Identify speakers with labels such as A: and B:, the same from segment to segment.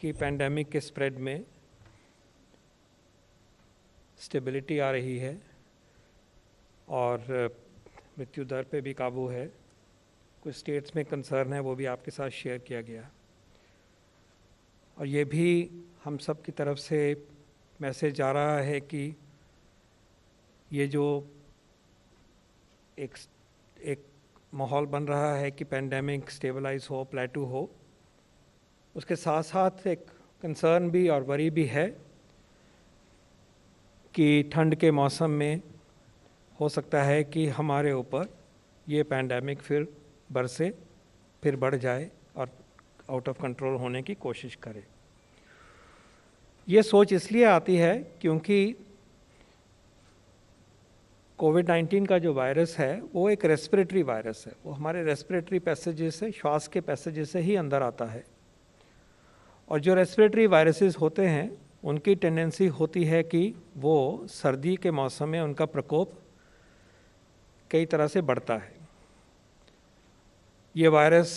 A: कि पैंडेमिक के स्प्रेड में स्टेबिलिटी आ रही है और मृत्यु दर पे भी काबू है। कुछ स्टेट्स में कंसर्न है, वो भी आपके साथ शेयर किया गया। और ये भी हम सब की तरफ से मैसेज आ रहा है कि ये जो एक माहौल बन रहा है कि पैंडेमिक स्टेबलाइज हो, प्लेटू हो, उसके साथ साथ एक कंसर्न भी और वरी भी है कि ठंड के मौसम में हो सकता है कि हमारे ऊपर ये पैंडेमिक फिर बरसे, फिर बढ़ जाए और आउट ऑफ कंट्रोल होने की कोशिश करे। ये सोच इसलिए आती है क्योंकि कोविड-19 का जो वायरस है वो एक रेस्पिरेटरी वायरस है। वो हमारे रेस्पिरेटरी पैसेजेस से, श्वास के पैसेजेस से ही अंदर आता है। और जो रेस्पिरेटरी वायरसेस होते हैं उनकी टेंडेंसी होती है कि वो सर्दी के मौसम में उनका प्रकोप कई तरह से बढ़ता है। ये वायरस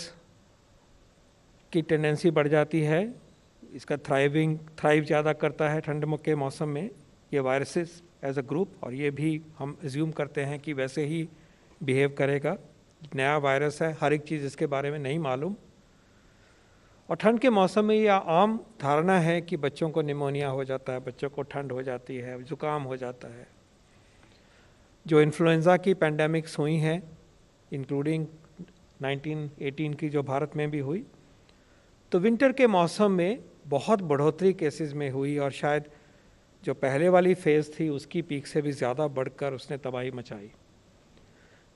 A: की टेंडेंसी बढ़ जाती है, इसका थ्राइव ज़्यादा करता है ठंड के मौसम में ये वायरसेस एज अ ग्रुप, और ये भी हम एज्यूम करते हैं कि वैसे ही बिहेव करेगा। नया वायरस है, हर एक चीज़ इसके बारे में नहीं मालूम। और ठंड के मौसम में यह आम धारणा है कि बच्चों को निमोनिया हो जाता है, बच्चों को ठंड हो जाती है, जुकाम हो जाता है। जो इन्फ्लुएंजा की पैंडेमिक्स हुई हैं, इंक्लूडिंग 1918 की जो भारत में भी हुई, तो विंटर के मौसम में बहुत बढ़ोतरी केसेस में हुई और शायद जो पहले वाली फेज़ थी उसकी पीक से भी ज़्यादा बढ़कर उसने तबाही मचाई।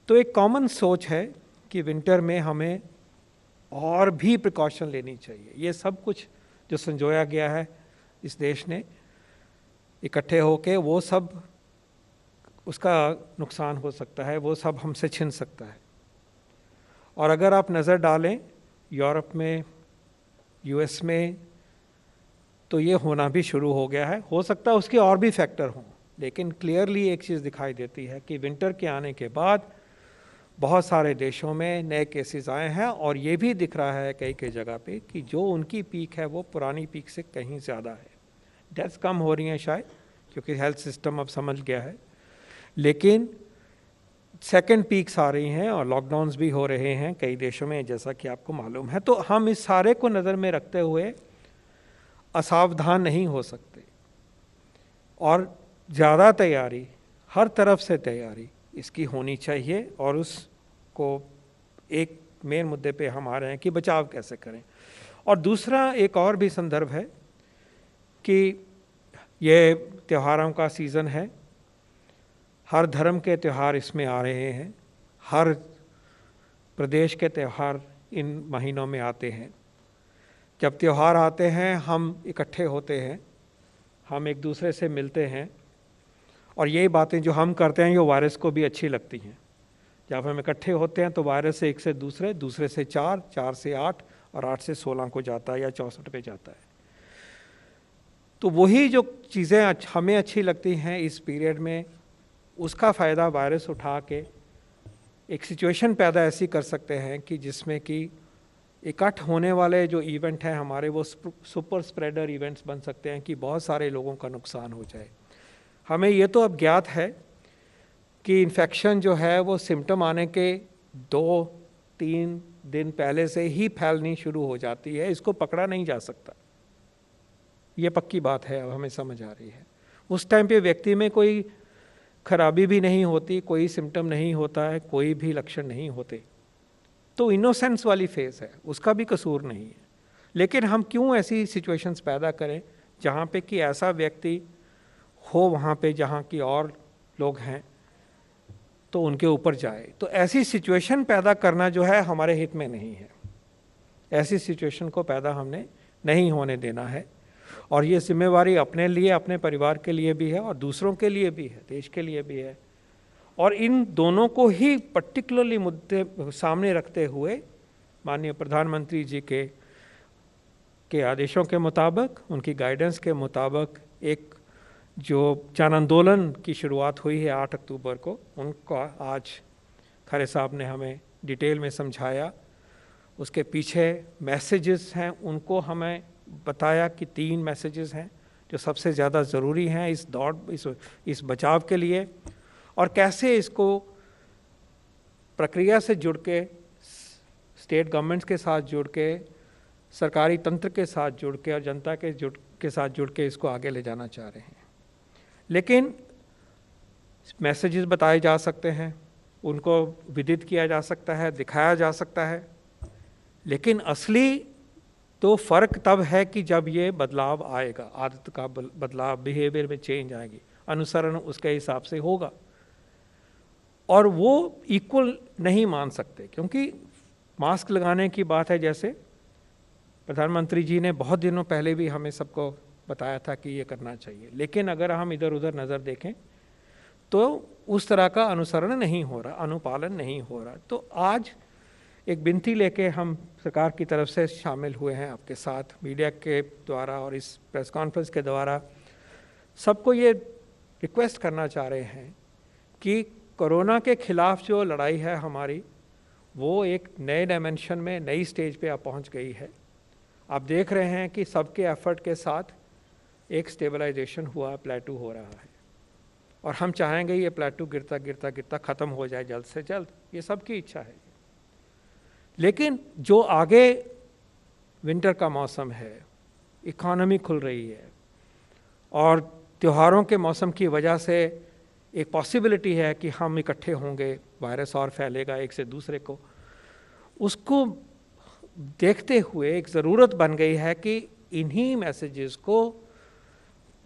A: तो एक कॉमन सोच है कि विंटर में हमें और भी प्रिकॉशन लेनी चाहिए। ये सब कुछ जो संजोया गया है इस देश ने इकट्ठे होके, वो सब उसका नुकसान हो सकता है, वो सब हमसे छिन सकता है। और अगर आप नज़र डालें यूरोप में, यूएस में, तो ये होना भी शुरू हो गया है। हो सकता है उसके और भी फैक्टर हों, लेकिन क्लियरली एक चीज़ दिखाई देती है कि विंटर के आने के बाद बहुत सारे देशों में नए केसेस आए हैं और ये भी दिख रहा है कई कई जगह पे कि जो उनकी पीक है वो पुरानी पीक से कहीं ज़्यादा है। डेथ्स कम हो रही हैं शायद क्योंकि हेल्थ सिस्टम अब समझ गया है, लेकिन सेकंड पीक्स आ रही हैं और लॉकडाउन्स भी हो रहे हैं कई देशों में, जैसा कि आपको मालूम है। तो हम इस सारे को नज़र में रखते हुए असावधान नहीं हो सकते और ज़्यादा तैयारी, हर तरफ से तैयारी इसकी होनी चाहिए। और उसको एक मेन मुद्दे पे हम आ रहे हैं कि बचाव कैसे करें। और दूसरा एक और भी संदर्भ है कि ये त्योहारों का सीज़न है, हर धर्म के त्यौहार इसमें आ रहे हैं, हर प्रदेश के त्यौहार इन महीनों में आते हैं। जब त्यौहार आते हैं हम इकट्ठे होते हैं, हम एक दूसरे से मिलते हैं और यही बातें जो हम करते हैं ये वायरस को भी अच्छी लगती हैं। जब हम इकट्ठे होते हैं तो वायरस से एक से दूसरे, दूसरे से 4, 4 से 8 और 8 से 16 को जाता है या 64 पे जाता है। तो वही जो चीज़ें हमें अच्छी लगती हैं इस पीरियड में, उसका फ़ायदा वायरस उठा के एक सिचुएशन पैदा ऐसी कर सकते हैं कि जिसमें कि इकट्ठ होने वाले जो इवेंट हैं हमारे, वो सुपर स्प्रेडर इवेंट्स बन सकते हैं कि बहुत सारे लोगों का नुकसान हो जाए। हमें ये तो अब ज्ञात है कि इन्फेक्शन जो है वो सिम्टम आने के 2-3 दिन पहले से ही फैलनी शुरू हो जाती है, इसको पकड़ा नहीं जा सकता। ये पक्की बात है, अब हमें समझ आ रही है। उस टाइम पे व्यक्ति में कोई खराबी भी नहीं होती, कोई सिम्टम नहीं होता है, कोई भी लक्षण नहीं होते, तो इनोसेंस वाली फेज है, उसका भी कसूर नहीं है। लेकिन हम क्यों ऐसी सिचुएशंस पैदा करें जहाँ पे कि ऐसा व्यक्ति हो वहाँ पे जहाँ की और लोग हैं तो उनके ऊपर जाए। तो ऐसी सिचुएशन पैदा करना जो है हमारे हित में नहीं है। ऐसी सिचुएशन को पैदा हमने नहीं होने देना है और ये जिम्मेवारी अपने लिए, अपने परिवार के लिए भी है और दूसरों के लिए भी है, देश के लिए भी है। और इन दोनों को ही पर्टिकुलरली मुद्दे सामने रखते हुए माननीय प्रधानमंत्री जी के आदेशों के मुताबिक, उनकी गाइडेंस के मुताबिक एक जो जन आंदोलन की शुरुआत हुई है 8 अक्टूबर को, उनका आज खरे साहब ने हमें डिटेल में समझाया। उसके पीछे मैसेजेस हैं, उनको हमें बताया कि 3 मैसेजेस हैं जो सबसे ज़्यादा ज़रूरी हैं इस दौड़ इस बचाव के लिए, और कैसे इसको प्रक्रिया से जुड़ के, स्टेट गवर्नमेंट्स के साथ जुड़ के, सरकारी तंत्र के साथ जुड़ के और जनता के साथ जुड़ के इसको आगे ले जाना चाह रहे हैं। लेकिन मैसेजेस बताए जा सकते हैं, उनको विदित किया जा सकता है, दिखाया जा सकता है, लेकिन असली तो फ़र्क तब है कि जब ये बदलाव आएगा, आदत का बदलाव, बिहेवियर में चेंज आएगी, अनुसरण उसके हिसाब से होगा। और वो इक्वल नहीं मान सकते, क्योंकि मास्क लगाने की बात है, जैसे प्रधानमंत्री जी ने बहुत दिनों पहले भी हमें सबको बताया था कि ये करना चाहिए, लेकिन अगर हम इधर उधर नज़र देखें तो उस तरह का अनुसरण नहीं हो रहा, अनुपालन नहीं हो रहा। तो आज एक विनती लेके हम सरकार की तरफ से शामिल हुए हैं आपके साथ, मीडिया के द्वारा और इस प्रेस कॉन्फ्रेंस के द्वारा सबको ये रिक्वेस्ट करना चाह रहे हैं कि कोरोना के खिलाफ जो लड़ाई है हमारी, वो एक नए डायमेंशन में, नई स्टेज पे आप पहुंच गई है। आप देख रहे हैं कि सबके एफर्ट के साथ एक स्टेबलाइजेशन हुआ, प्लेटू हो रहा है, और हम चाहेंगे ये प्लेटू गिरता गिरता गिरता ख़त्म हो जाए जल्द से जल्द, ये सबकी इच्छा है। लेकिन जो आगे विंटर का मौसम है, इकॉनमी खुल रही है, और त्योहारों के मौसम की वजह से एक पॉसिबिलिटी है कि हम इकट्ठे होंगे, वायरस और फैलेगा एक से दूसरे को, उसको देखते हुए एक ज़रूरत बन गई है कि इन्हीं मैसेजेस को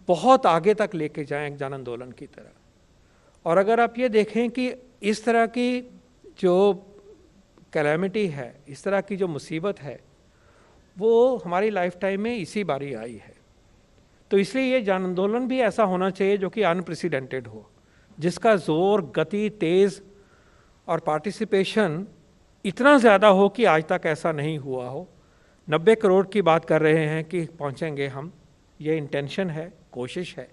A: बहुत आगे तक लेके जाएं एक जन आंदोलन की तरह। और अगर आप ये देखें कि इस तरह की जो कैलेमिटी है, इस तरह की जो मुसीबत है, वो हमारी लाइफ टाइम में इसी बारी आई है। तो इसलिए ये जन आंदोलन भी ऐसा होना चाहिए जो कि अनप्रेसिडेंटेड हो, जिसका जोर, गति, तेज़ और पार्टिसिपेशन इतना ज़्यादा हो कि आज तक ऐसा नहीं हुआ हो। 90 करोड़ की बात कर रहे हैं कि पहुँचेंगे हम, ये इंटेंशन है, कोशिश है,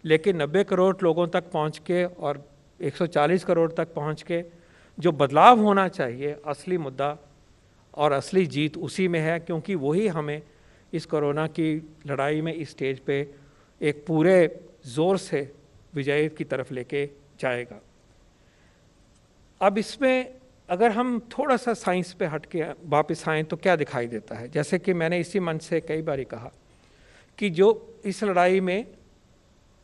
A: लेकिन 90 करोड़ लोगों तक पहुँच के और 140 करोड़ तक पहुँच के जो बदलाव होना चाहिए, असली मुद्दा और असली जीत उसी में है, क्योंकि वही हमें इस कोरोना की लड़ाई में इस स्टेज पे एक पूरे ज़ोर से विजय की तरफ लेके जाएगा। अब इसमें अगर हम थोड़ा सा साइंस पे हट के वापस आएँ तो क्या दिखाई देता है, जैसे कि मैंने इसी मंच से कई बार कहा कि जो इस लड़ाई में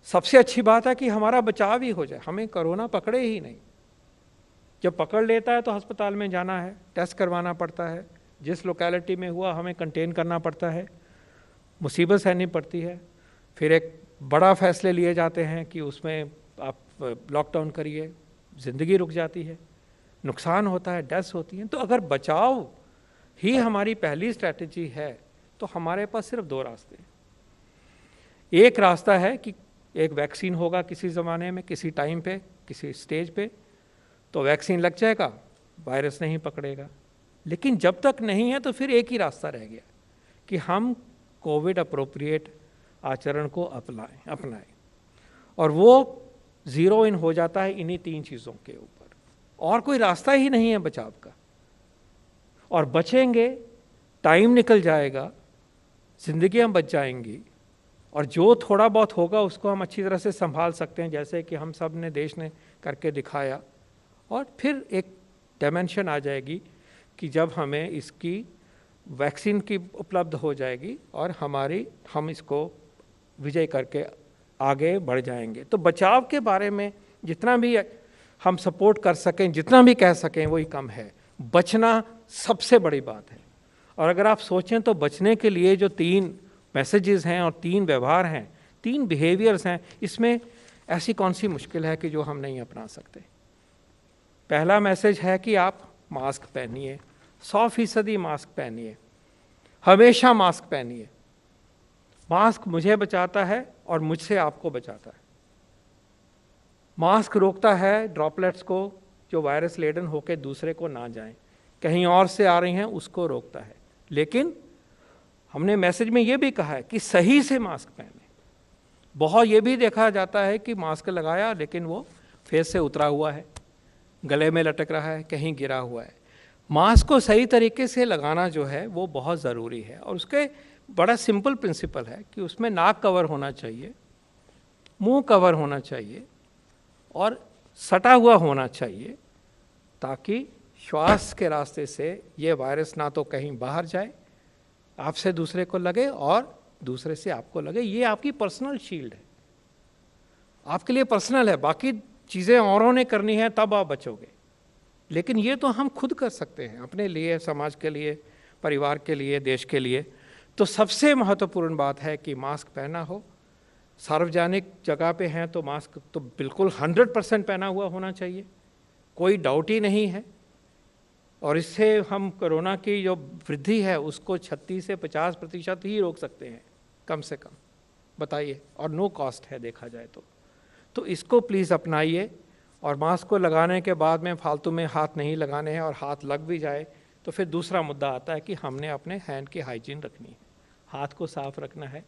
A: सबसे अच्छी बात है कि हमारा बचाव ही हो जाए, हमें कोरोना पकड़े ही नहीं। जब पकड़ लेता है तो अस्पताल में जाना है, टेस्ट करवाना पड़ता है, जिस लोकेलिटी में हुआ हमें कंटेन करना पड़ता है, मुसीबत सहनी पड़ती है, फिर एक बड़ा फैसले लिए जाते हैं कि उसमें आप लॉकडाउन करिए, ज़िंदगी रुक जाती है, नुकसान होता है, डेथ्स होती हैं। तो अगर बचाव ही हमारी पहली स्ट्रैटेजी है तो हमारे पास सिर्फ 2 रास्ते हैं। एक रास्ता है कि एक वैक्सीन होगा किसी ज़माने में, किसी टाइम पे, किसी स्टेज पे, तो वैक्सीन लग जाएगा, वायरस नहीं पकड़ेगा। लेकिन जब तक नहीं है तो फिर एक ही रास्ता रह गया कि हम कोविड अप्रोप्रिएट आचरण को अपनाएं, और वो ज़ीरो इन हो जाता है इन्हीं 3 चीज़ों के ऊपर, और कोई रास्ता ही नहीं है बचाव का। और बचेंगे, टाइम निकल जाएगा, ज़िंदगियां बच जाएंगी, और जो थोड़ा बहुत होगा उसको हम अच्छी तरह से संभाल सकते हैं, जैसे कि हम सब ने, देश ने करके दिखाया। और फिर एक डायमेंशन आ जाएगी कि जब हमें इसकी वैक्सीन की उपलब्ध हो जाएगी और हम इसको विजय करके आगे बढ़ जाएंगे। तो बचाव के बारे में जितना भी हम सपोर्ट कर सकें, जितना भी कह सकें, वही कम है। बचना सबसे बड़ी बात है। और अगर आप सोचें तो बचने के लिए जो 3 मैसेजेस हैं और 3 व्यवहार हैं, 3 बिहेवियर्स हैं, इसमें ऐसी कौन सी मुश्किल है कि जो हम नहीं अपना सकते। पहला मैसेज है कि आप मास्क पहनिए, 100% मास्क पहनिए, हमेशा मास्क पहनिए। मास्क मुझे बचाता है और मुझसे आपको बचाता है। मास्क रोकता है ड्रॉपलेट्स को जो वायरस लेडन होकर दूसरे को ना जाएं, कहीं और से आ रही हैं, उसको रोकता है। लेकिन हमने मैसेज में ये भी कहा है कि सही से मास्क पहने। बहुत ये भी देखा जाता है कि मास्क लगाया लेकिन वो फेस से उतरा हुआ है, गले में लटक रहा है, कहीं गिरा हुआ है। मास्क को सही तरीके से लगाना जो है वो बहुत ज़रूरी है। और उसके बड़ा सिंपल प्रिंसिपल है कि उसमें नाक कवर होना चाहिए, मुंह कवर होना चाहिए और सटा हुआ होना चाहिए, ताकि श्वास के रास्ते से ये वायरस ना तो कहीं बाहर जाए, आपसे दूसरे को लगे और दूसरे से आपको लगे। ये आपकी पर्सनल शील्ड है, आपके लिए पर्सनल है। बाकी चीज़ें औरों ने करनी है तब आप बचोगे, लेकिन ये तो हम खुद कर सकते हैं अपने लिए, समाज के लिए, परिवार के लिए, देश के लिए। तो सबसे महत्वपूर्ण बात है कि मास्क पहना हो। सार्वजनिक जगह पे हैं तो मास्क तो बिल्कुल 100% पहना हुआ होना चाहिए, कोई डाउट ही नहीं है। और इससे हम कोरोना की जो वृद्धि है उसको 36 से 50% ही रोक सकते हैं कम से कम, बताइए, और नो कॉस्ट है देखा जाए तो इसको प्लीज़ अपनाइए। और मास्क को लगाने के बाद में फालतू में हाथ नहीं लगाने हैं, और हाथ लग भी जाए तो फिर दूसरा मुद्दा आता है कि हमने अपने हैंड की हाइजीन रखनी है, हाथ को साफ रखना है,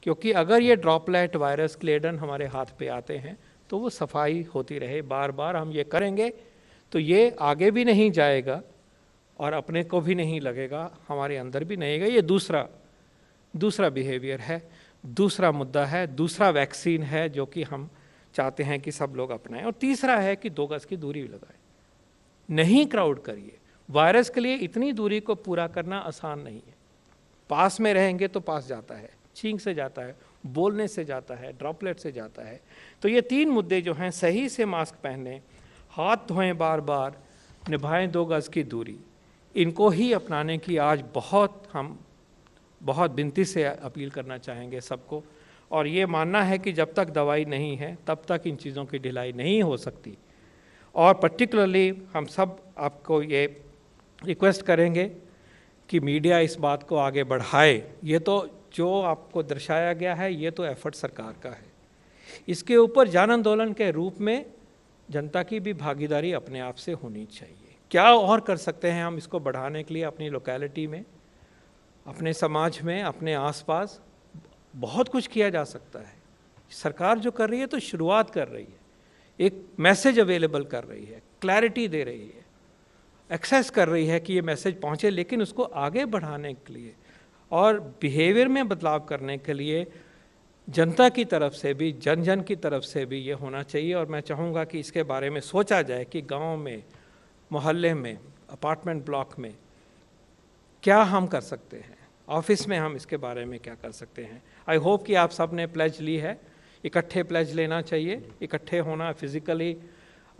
A: क्योंकि अगर ये ड्रॉपलेट वायरस क्लेडन हमारे हाथ पे आते हैं तो वो सफाई होती रहे, बार बार हम ये करेंगे तो ये आगे भी नहीं जाएगा और अपने को भी नहीं लगेगा, हमारे अंदर भी नहीं गए। ये दूसरा बिहेवियर है, दूसरा मुद्दा है, दूसरा वैक्सीन है जो कि हम चाहते हैं कि सब लोग अपनाएं। और तीसरा है कि 2 गज की दूरी लगाएं, नहीं क्राउड करिए। वायरस के लिए इतनी दूरी को पूरा करना आसान नहीं है। पास में रहेंगे तो पास जाता है, छींक से जाता है, बोलने से जाता है, ड्रॉपलेट से जाता है। तो ये 3 मुद्दे जो हैं, सही से मास्क पहने, हाथ धोएं बार बार, निभाएं 2 गज की दूरी, इनको ही अपनाने की आज हम बहुत विनती से अपील करना चाहेंगे सबको। और ये मानना है कि जब तक दवाई नहीं है तब तक इन चीज़ों की ढिलाई नहीं हो सकती। और पर्टिकुलरली हम सब आपको ये रिक्वेस्ट करेंगे कि मीडिया इस बात को आगे बढ़ाए। ये तो जो आपको दर्शाया गया है ये तो एफर्ट सरकार का है, इसके ऊपर जन आंदोलन के रूप में जनता की भी भागीदारी अपने आप से होनी चाहिए। क्या और कर सकते हैं हम इसको बढ़ाने के लिए? अपनी लोकेलिटी में, अपने समाज में, अपने आसपास बहुत कुछ किया जा सकता है। सरकार जो कर रही है तो शुरुआत कर रही है, एक मैसेज अवेलेबल कर रही है, क्लैरिटी दे रही है, एक्सेस कर रही है कि ये मैसेज पहुंचे, लेकिन उसको आगे बढ़ाने के लिए और बिहेवियर में बदलाव करने के लिए जनता की तरफ से भी, जन की तरफ से भी ये होना चाहिए। और मैं चाहूँगा कि इसके बारे में सोचा जाए कि गांव में, मोहल्ले में, अपार्टमेंट ब्लॉक में क्या हम कर सकते हैं, ऑफिस में हम इसके बारे में क्या कर सकते हैं। आई होप कि आप सब ने प्लेज ली है, इकट्ठे प्लेज लेना चाहिए, इकट्ठे होना फिजिकली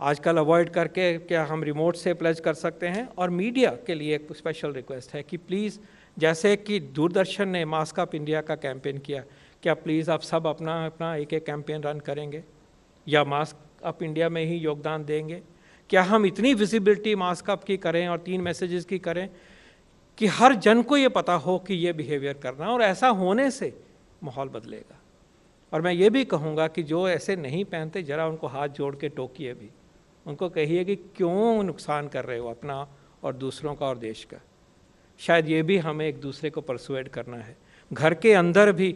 A: आजकल अवॉइड करके क्या हम रिमोट से प्लेज कर सकते हैं। और मीडिया के लिए एक स्पेशल रिक्वेस्ट है कि प्लीज़, जैसे कि दूरदर्शन ने मास्क अप इंडिया का कैंपेन किया, क्या प्लीज़ आप सब अपना एक कैंपेन रन करेंगे या मास्क अप इंडिया में ही योगदान देंगे? क्या हम इतनी विजिबिलिटी मास्क अप की करें और 3 मैसेजेस की करें कि हर जन को ये पता हो कि ये बिहेवियर करना, और ऐसा होने से माहौल बदलेगा। और मैं ये भी कहूँगा कि जो ऐसे नहीं पहनते, ज़रा उनको हाथ जोड़ के टोकिए भी, उनको कहिए कि क्यों नुकसान कर रहे हो अपना और दूसरों का और देश का। शायद ये भी हमें एक दूसरे को परसुएड करना है। घर के अंदर भी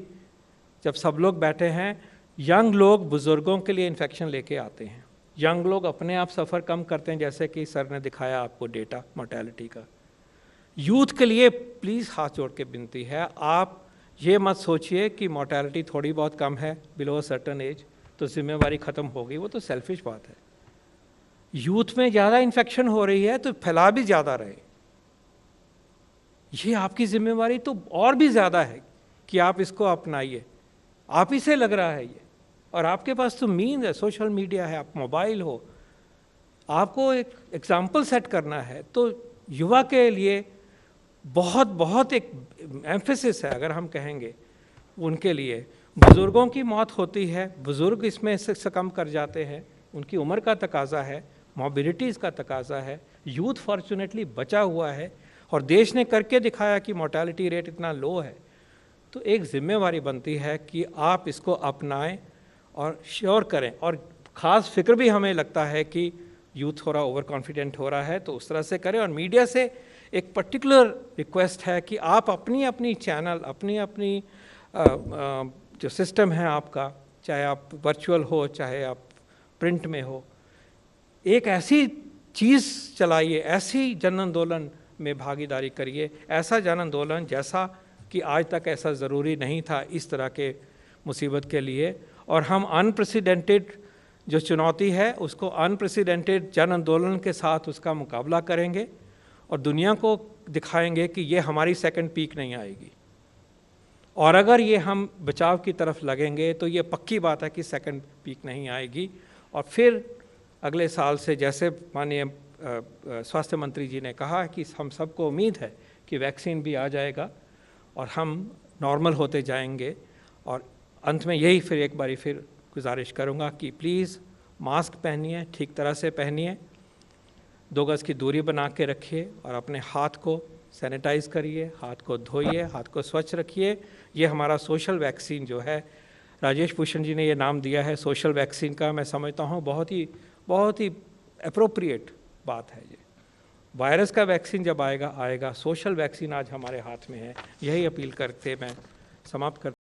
A: जब सब लोग बैठे हैं, यंग लोग बुज़ुर्गों के लिए इन्फेक्शन लेके आते हैं, यंग लोग अपने आप सफ़र कम करते हैं, जैसे कि सर ने दिखाया आपको डेटा मोर्टेलिटी का। यूथ के लिए प्लीज़ हाथ जोड़ के विनती है, आप ये मत सोचिए कि मोर्टेलिटी थोड़ी बहुत कम है बिलो सर्टन एज तो जिम्मेवारी ख़त्म हो गई, वो तो सेल्फिश बात है। यूथ में ज़्यादा इन्फेक्शन हो रही है तो फैला भी ज़्यादा रहे, ये आपकी जिम्मेवारी तो और भी ज़्यादा है कि आप इसको अपनाइए। आप ही से लग रहा है ये, और आपके पास तो मीन है, सोशल मीडिया है, आप मोबाइल हो, आपको एक एग्जाम्पल सेट करना है। तो युवा के लिए बहुत एक एम्फेसिस है, अगर हम कहेंगे उनके लिए। बुज़ुर्गों की मौत होती है, बुज़ुर्ग इसमें से सकम कर जाते हैं, उनकी उम्र का तकाजा है, मोबिलिटीज़ का तकाजा है। यूथ फॉर्चुनेटली बचा हुआ है और देश ने करके दिखाया कि मोर्टेलिटी रेट इतना लो है। तो एक जिम्मेवारी बनती है कि आप इसको अपनाएं और श्योर करें। और ख़ास फिक्र भी हमें लगता है कि यूथ थोड़ा ओवर कॉन्फिडेंट हो रहा है, तो उस तरह से करें। और मीडिया से एक पर्टिकुलर रिक्वेस्ट है कि आप अपनी चैनल, अपनी जो सिस्टम है आपका, चाहे आप वर्चुअल हो चाहे आप प्रिंट में हो, एक ऐसी चीज़ चलाइए, ऐसी जन आंदोलन में भागीदारी करिए, ऐसा जन आंदोलन जैसा कि आज तक ऐसा ज़रूरी नहीं था इस तरह के मुसीबत के लिए, और हम अनप्रेसिडेंटेड जो चुनौती है उसको अनप्रेसिडेंटेड जन आंदोलन के साथ उसका मुकाबला करेंगे और दुनिया को दिखाएंगे कि ये हमारी सेकंड पीक नहीं आएगी। और अगर ये हम बचाव की तरफ लगेंगे तो ये पक्की बात है कि सेकंड पीक नहीं आएगी। और फिर अगले साल से, जैसे माननीय स्वास्थ्य मंत्री जी ने कहा कि हम सबको उम्मीद है कि वैक्सीन भी आ जाएगा और हम नॉर्मल होते जाएंगे। और अंत में यही फिर एक बारी फिर गुजारिश करूंगा कि प्लीज़ मास्क पहनिए, ठीक तरह से पहनिए, 2 गज़ की दूरी बना के रखिए और अपने हाथ को सैनिटाइज करिए, हाथ को धोइए, हाथ को स्वच्छ रखिए। ये हमारा सोशल वैक्सीन जो है, राजेश भूषण जी ने ये नाम दिया है सोशल वैक्सीन का, मैं समझता हूँ बहुत ही अप्रोप्रिएट बात है। ये वायरस का वैक्सीन जब आएगा, सोशल वैक्सीन आज हमारे हाथ में है। यही अपील करते मैं समाप्त करता हूँ।